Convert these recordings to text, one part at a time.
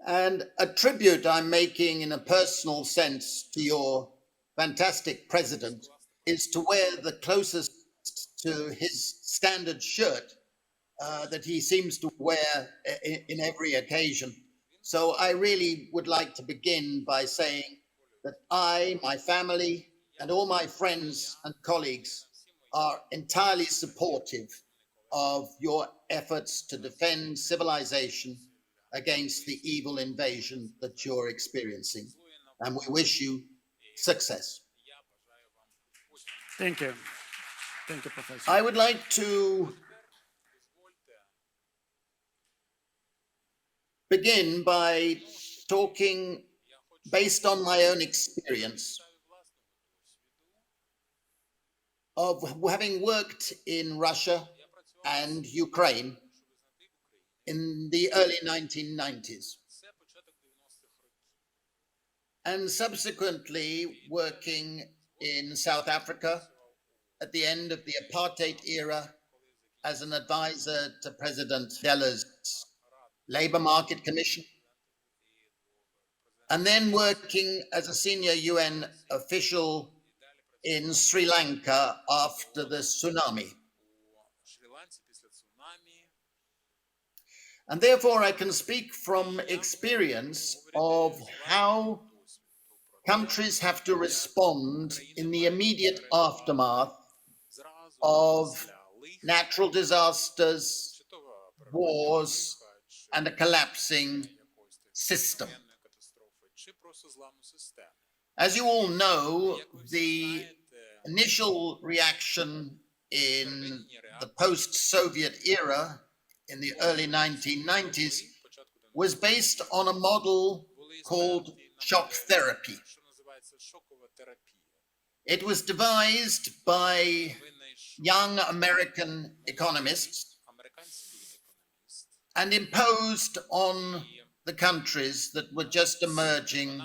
And a tribute I'm making in a personal sense to your fantastic president is to wear the closest to his standard shirt that he seems to wear in every occasion. So I really would like to begin by saying that I, my family, and all my friends and colleagues are entirely supportive of your efforts to defend civilization against the evil invasion that you're experiencing. And we wish you success. Thank you. Thank you, Professor. I would like to begin by talking based on my own experience of having worked in Russia and Ukraine in the early 1990s, and subsequently working in South Africa at the end of the apartheid era as an advisor to President Mandela's Labour Market Commission, and then working as a senior UN official in Sri Lanka after the tsunami. And therefore, I can speak from experience of how countries have to respond in the immediate aftermath of natural disasters, wars, and a collapsing system. As you all know, the initial reaction in the post-Soviet era in the early 1990s was based on a model called shock therapy. It was devised by young American economists and imposed on the countries that were just emerging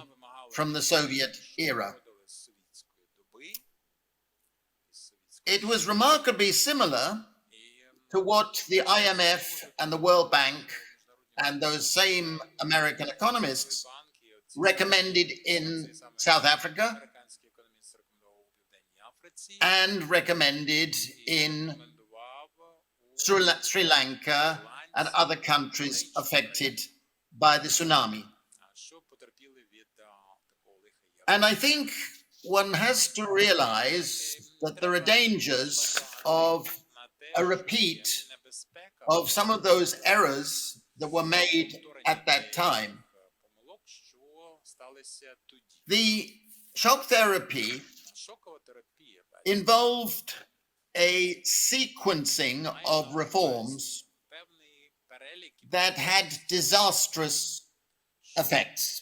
from the Soviet era. It was remarkably similar to what the IMF and the World Bank and those same American economists recommended in South Africa and recommended in Sri Lanka and other countries affected by the tsunami. And I think one has to realize that there are dangers of a repeat of some of those errors that were made at that time. The shock therapy involved a sequencing of reforms that had disastrous effects.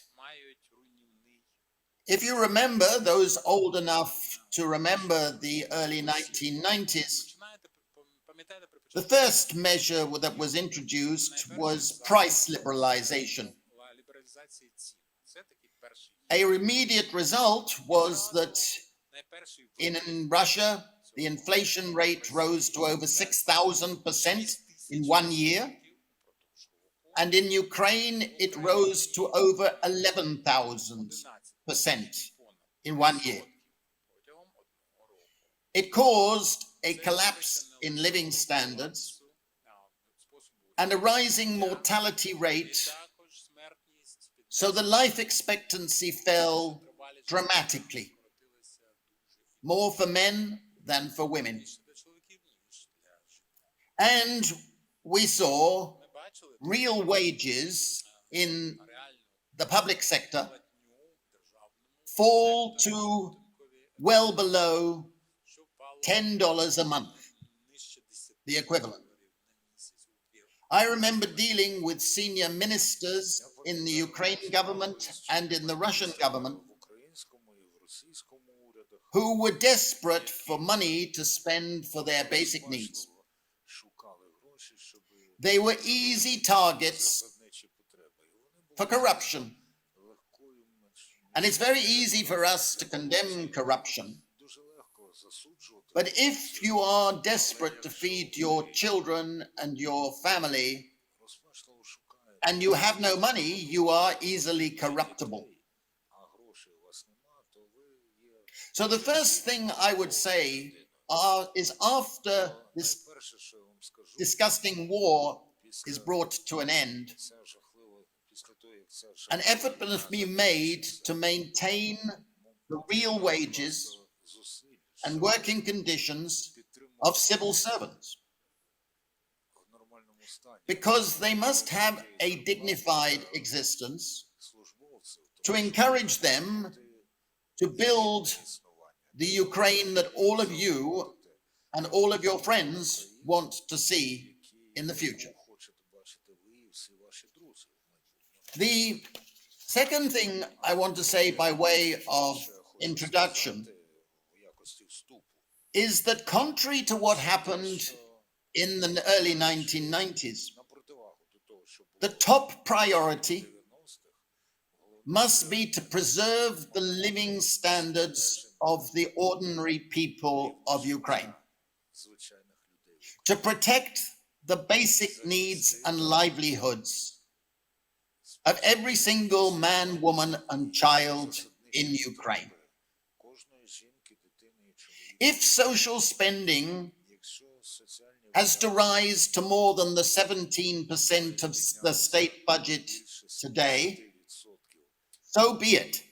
If you remember, those old enough to remember the early 1990s, the first measure that was introduced was price liberalization. A immediate result was that in Russia, the inflation rate rose to over 6,000% in 1 year. And in Ukraine, it rose to over 11,000% in 1 year. It caused a collapse in living standards and a rising mortality rate, so the life expectancy fell dramatically, more for men than for women. And we saw real wages in the public sector fall to well below $10 a month, the equivalent. I remember dealing with senior ministers in the Ukrainian government and in the Russian government who were desperate for money to spend for their basic needs. They were easy targets for corruption. And it's very easy for us to condemn corruption. But if you are desperate to feed your children and your family, and you have no money, you are easily corruptible. So the first thing I would say is after this disgusting war is brought to an end, an effort must be made to maintain the real wages and working conditions of civil servants, because they must have a dignified existence, to encourage them to build the Ukraine that all of you and all of your friends want to see in the future. The second thing I want to say by way of introduction is that contrary to what happened in the early 1990s, the top priority must be to preserve the living standards of the ordinary people of Ukraine, to protect the basic needs and livelihoods of every single man, woman, and child in Ukraine. If social spending has to rise to more than the 17% of the state budget today, so be it.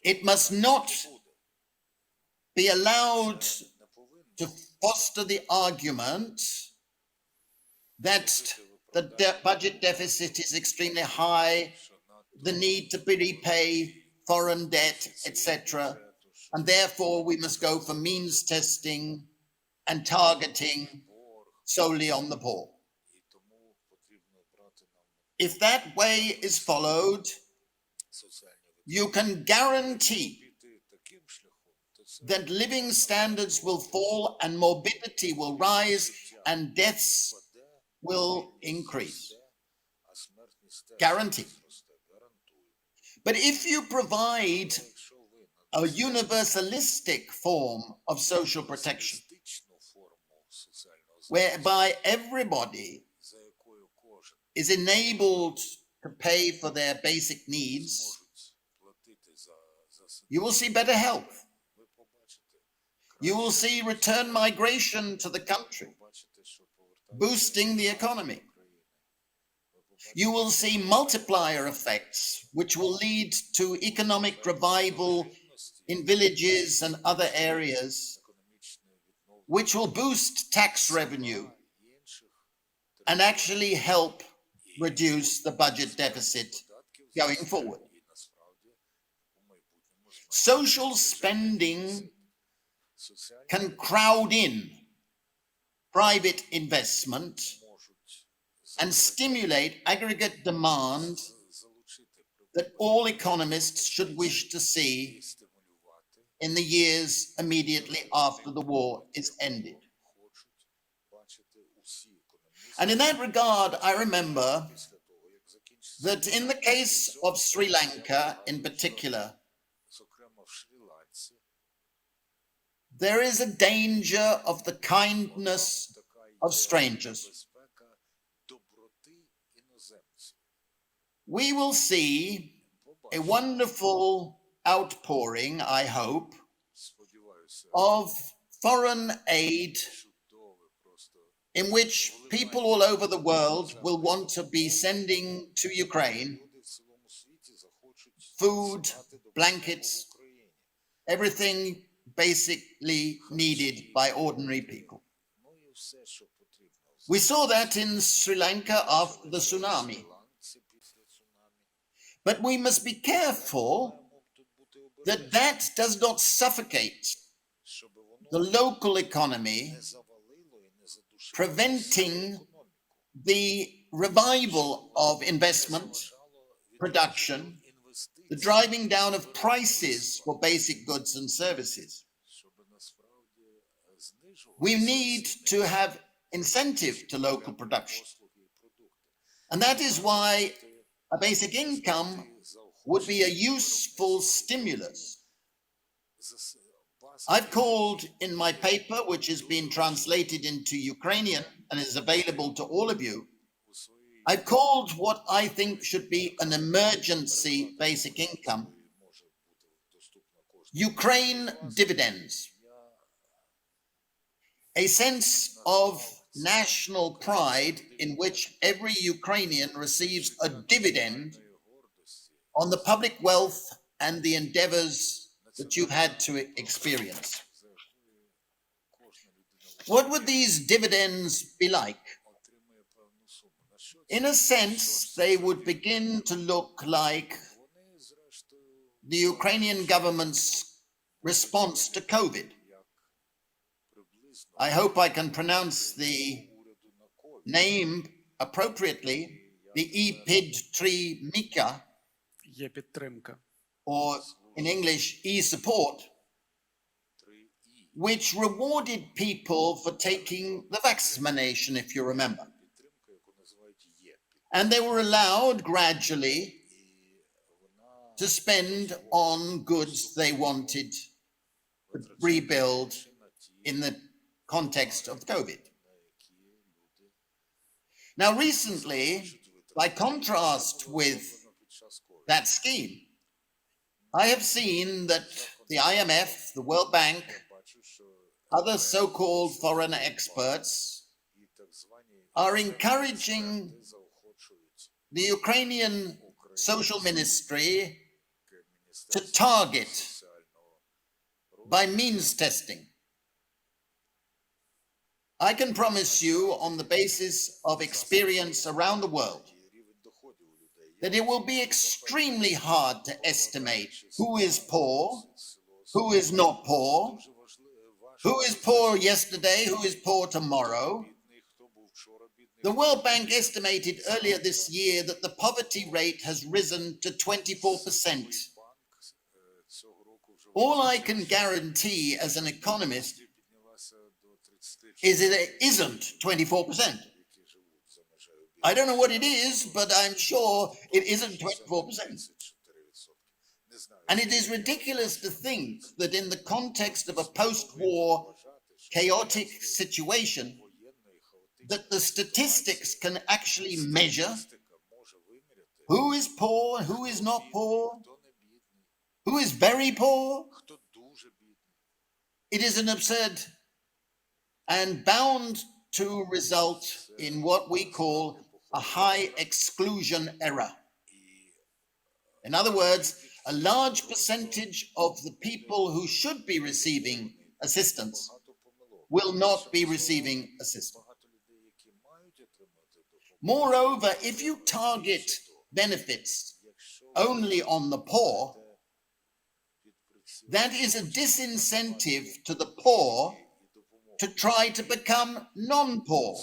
It must not be allowed to foster the argument that the budget deficit is extremely high, the need to repay foreign debt, etc., and therefore we must go for means testing and targeting solely on the poor. If that way is followed, you can guarantee that living standards will fall and morbidity will rise and deaths will increase. Guarantee. But if you provide a universalistic form of social protection, whereby everybody is enabled to pay for their basic needs, you will see better health. You will see return migration to the country, boosting the economy. You will see multiplier effects, which will lead to economic revival in villages and other areas, which will boost tax revenue and actually help reduce the budget deficit going forward. Social spending can crowd in private investment and stimulate aggregate demand that all economists should wish to see in the years immediately after the war is ended. And in that regard, I remember that in the case of Sri Lanka in particular, there is a danger of the kindness of strangers. We will see a wonderful outpouring, I hope, of foreign aid in which people all over the world will want to be sending to Ukraine food, blankets, everything basically needed by ordinary people. We saw that in Sri Lanka after the tsunami. But we must be careful that that does not suffocate the local economy, preventing the revival of investment, production, the driving down of prices for basic goods and services. We need to have incentive to local production. And that is why a basic income would be a useful stimulus. I've called in my paper, which has been translated into Ukrainian and is available to all of you, I've called what I think should be an emergency basic income Ukraine dividends, a sense of national pride in which every Ukrainian receives a dividend on the public wealth and the endeavors that you've had to experience. What would these dividends be like? In a sense, they would begin to look like the Ukrainian government's response to COVID. I hope I can pronounce the name appropriately, the EPID-3 Mika, Є підтримка. or in English, e-support, which rewarded people for taking the vaccination, if you remember. And they were allowed gradually to spend on goods they wanted to rebuild in the context of COVID. Now, recently, by contrast with that scheme, I have seen that the IMF, the World Bank, other so-called foreign experts are encouraging the Ukrainian social ministry to target by means testing. I can promise you, on the basis of experience around the world, that it will be extremely hard to estimate who is poor, who is not poor, who is poor yesterday, who is poor tomorrow. The World Bank estimated earlier this year that the poverty rate has risen to 24%. All I can guarantee as an economist is that it isn't 24%. I don't know what it is, but I'm sure it isn't 24%. And it is ridiculous to think that in the context of a post-war chaotic situation, that the statistics can actually measure who is poor, who is not poor, who is very poor. It is an absurd and bound to result in what we call a high exclusion error. In other words, a large percentage of the people who should be receiving assistance will not be receiving assistance. Moreover, if you target benefits only on the poor, that is a disincentive to the poor to try to become non-poor,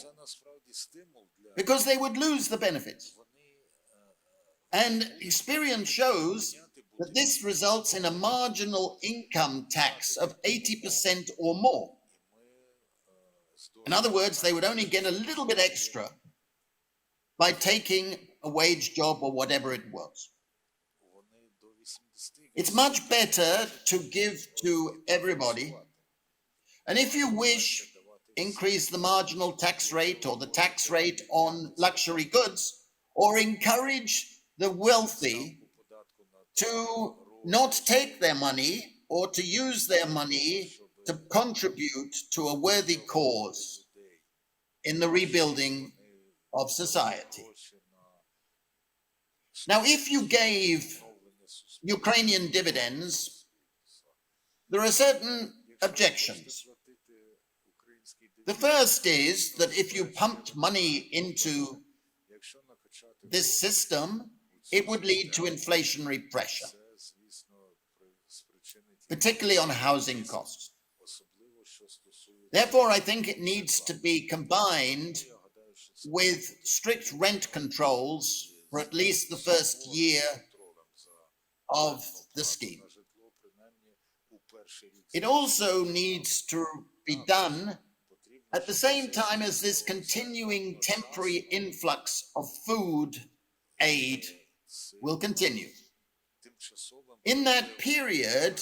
because they would lose the benefits. And experience shows that this results in a marginal income tax of 80% or more. In other words, they would only get a little bit extra by taking a wage job or whatever it was. It's much better to give to everybody, and if you wish, increase the marginal tax rate or the tax rate on luxury goods, or encourage the wealthy to not take their money or to use their money to contribute to a worthy cause in the rebuilding of society. Now, if you gave Ukrainian dividends, there are certain objections. The first is that if you pumped money into this system, it would lead to inflationary pressure, particularly on housing costs. Therefore, I think it needs to be combined with strict rent controls for at least the first year of the scheme. It also needs to be done at the same time as this continuing temporary influx of food aid will continue. In that period,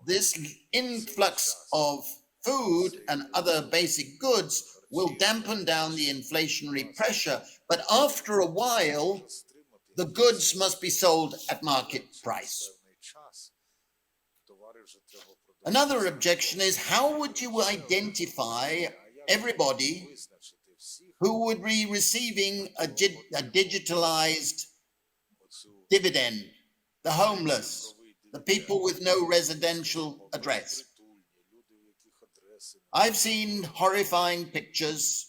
this influx of food and other basic goods will dampen down the inflationary pressure, but after a while, the goods must be sold at market price. Another objection is, how would you identify everybody who would be receiving a digitalized dividend, the homeless, the people with no residential address? I've seen horrifying pictures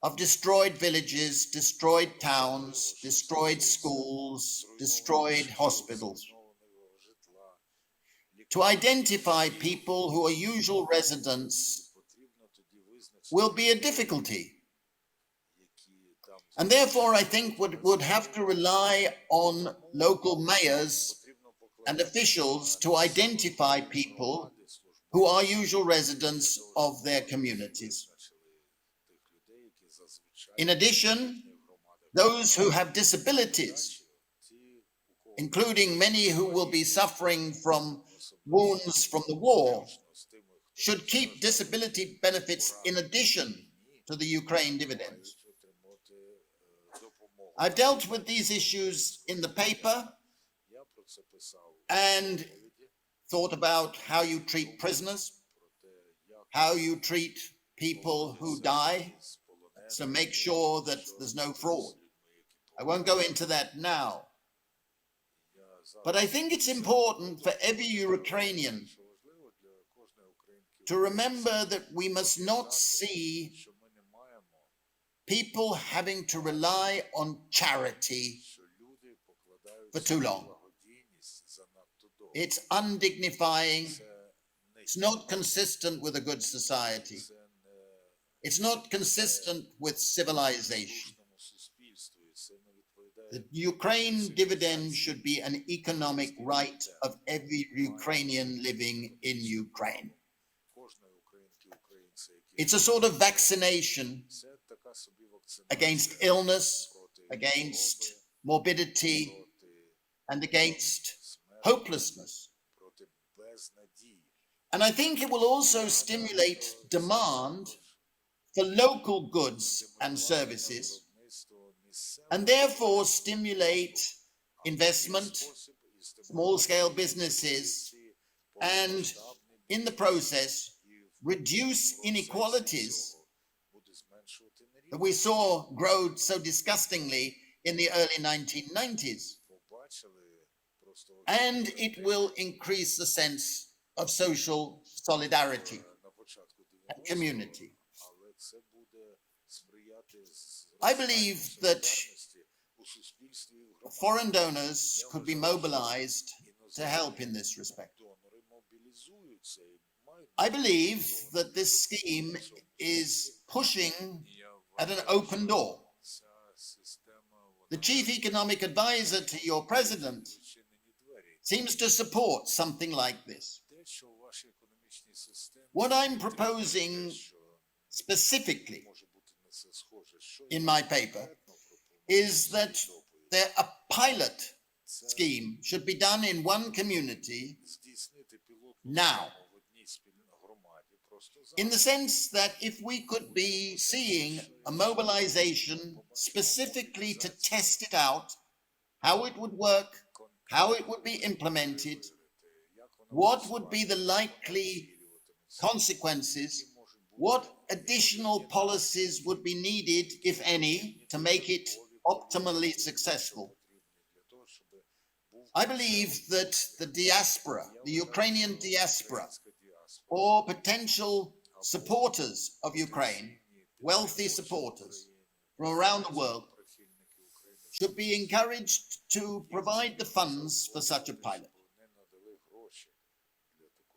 of destroyed villages, destroyed towns, destroyed schools, destroyed hospitals. To identify people who are usual residents will be a difficulty. And therefore, I think would have to rely on local mayors and officials to identify people who are usual residents of their communities. In addition, those who have disabilities, including many who will be suffering from wounds from the war, should keep disability benefits in addition to the Ukraine dividends. I've dealt with these issues in the paper and thought about how you treat prisoners, how you treat people who die, so make sure that there's no fraud. I won't go into that now. But I think it's important for every Ukrainian to remember that we must not see people having to rely on charity for too long. It's undignifying. It's not consistent with a good society. It's not consistent with civilization. The Ukraine dividend should be an economic right of every Ukrainian living in Ukraine. It's a sort of vaccination against illness, against morbidity, and against hopelessness. And I think it will also stimulate demand for local goods and services, and therefore stimulate investment, small-scale businesses, and in the process, reduce inequalities that we saw grow so disgustingly in the early 1990s. And it will increase the sense of social solidarity and community. I believe that foreign donors could be mobilized to help in this respect. I believe that this scheme is pushing at an open door. The chief economic advisor to your president seems to support something like this. What I'm proposing specifically in my paper is that a pilot scheme should be done in one community now, in the sense that if we could be seeing a mobilization specifically to test it out, how it would work, how it would be implemented, what would be the likely consequences, what additional policies would be needed, if any, to make it optimally successful. I believe that the diaspora, the Ukrainian diaspora, or potential supporters of Ukraine, wealthy supporters from around the world, should be encouraged to provide the funds for such a pilot.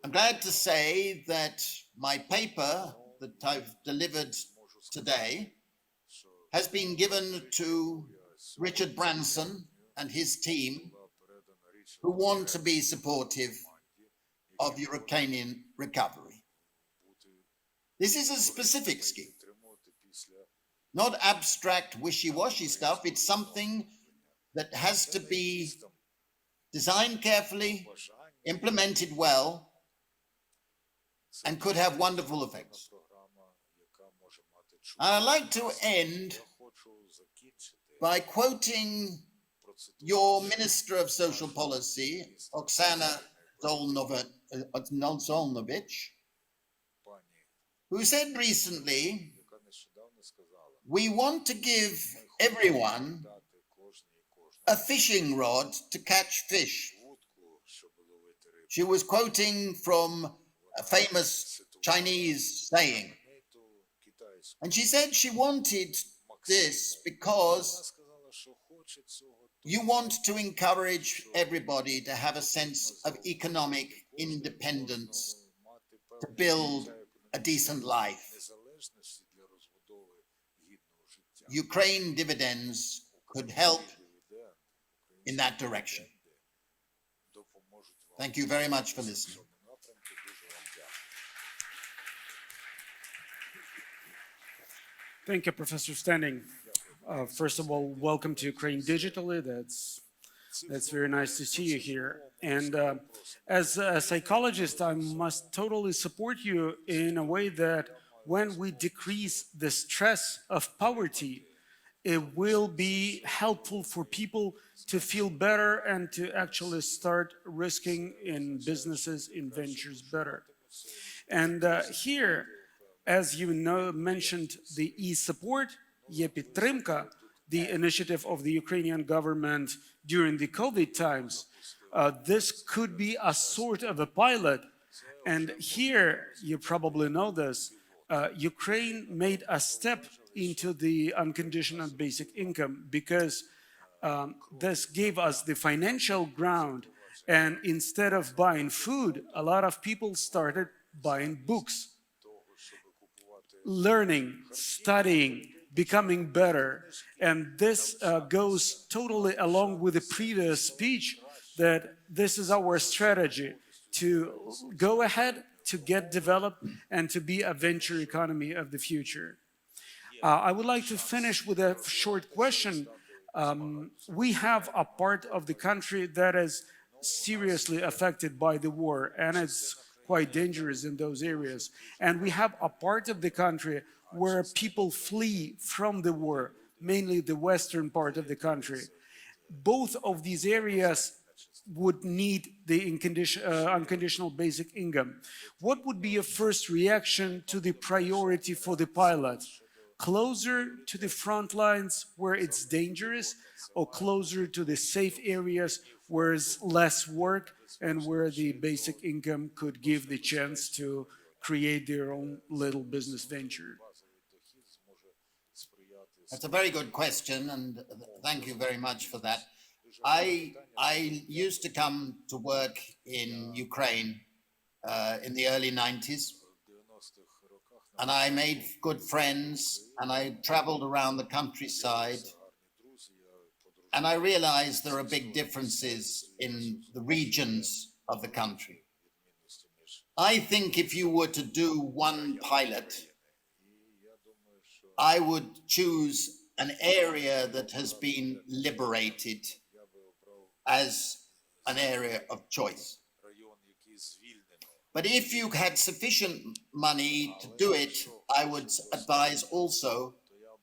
I'm glad to say that my paper that I've delivered today has been given to Richard Branson and his team, who want to be supportive of Ukrainian recovery. This is a specific scheme, not abstract wishy-washy stuff. It's something that has to be designed carefully, implemented well, and could have wonderful effects. And I'd like to end by quoting your Minister of Social Policy, Oksana Zolnovich, who said recently, "We want to give everyone a fishing rod to catch fish." She was quoting from a famous Chinese saying. And she said she wanted this because you want to encourage everybody to have a sense of economic independence, to build a decent life. Ukraine dividends could help in that direction. Thank you very much for listening. Thank you, Professor Standing. First of all, welcome to Ukraine Digitally. That's very nice to see you here. And as a psychologist, I must totally support you in a way that when we decrease the stress of poverty, it will be helpful for people to feel better and to actually start risking in businesses, in ventures better. And here, as you know, mentioned the e-support, e-підтримка, the initiative of the Ukrainian government during the COVID times. This could be a sort of a pilot. And here, you probably know this, Ukraine made a step into the unconditional basic income because this gave us the financial ground. And instead of buying food, a lot of people started buying books, learning, studying, becoming better. And this goes totally along with the previous speech that this is our strategy to go ahead, to get developed, and to be a venture economy of the future. I would like to finish with a short question. We have a part of the country that is seriously affected by the war, and it's quite dangerous in those areas. And we have a part of the country where people flee from the war, mainly the western part of the country. Both of these areas would need the unconditional basic income. What would be your first reaction to the priority for the pilot? Closer to the front lines where it's dangerous, or closer to the safe areas where it's less work and where the basic income could give the chance to create their own little business venture? That's a very good question, and thank you very much for that. I used to come to work in Ukraine in the early 90s, and I made good friends, and I traveled around the countryside, and I realized there are big differences in the regions of the country. I think if you were to do one pilot, I would choose an area that has been liberated as an area of choice. But if you had sufficient money to do it, I would advise also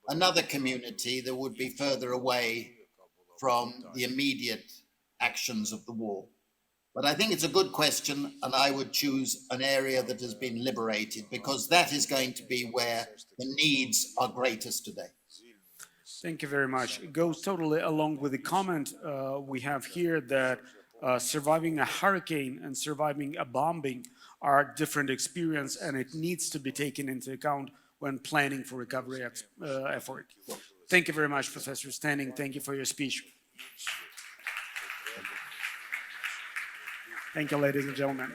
another community that would be further away from the immediate actions of the war. But I think it's a good question, and I would choose an area that has been liberated because that is going to be where the needs are greatest today. Thank you very much. It goes totally along with the comment we have here that surviving a hurricane and surviving a bombing are different experience, and it needs to be taken into account when planning for recovery effort. Thank you very much, Professor Standing. Thank you for your speech. Thank you, ladies and gentlemen.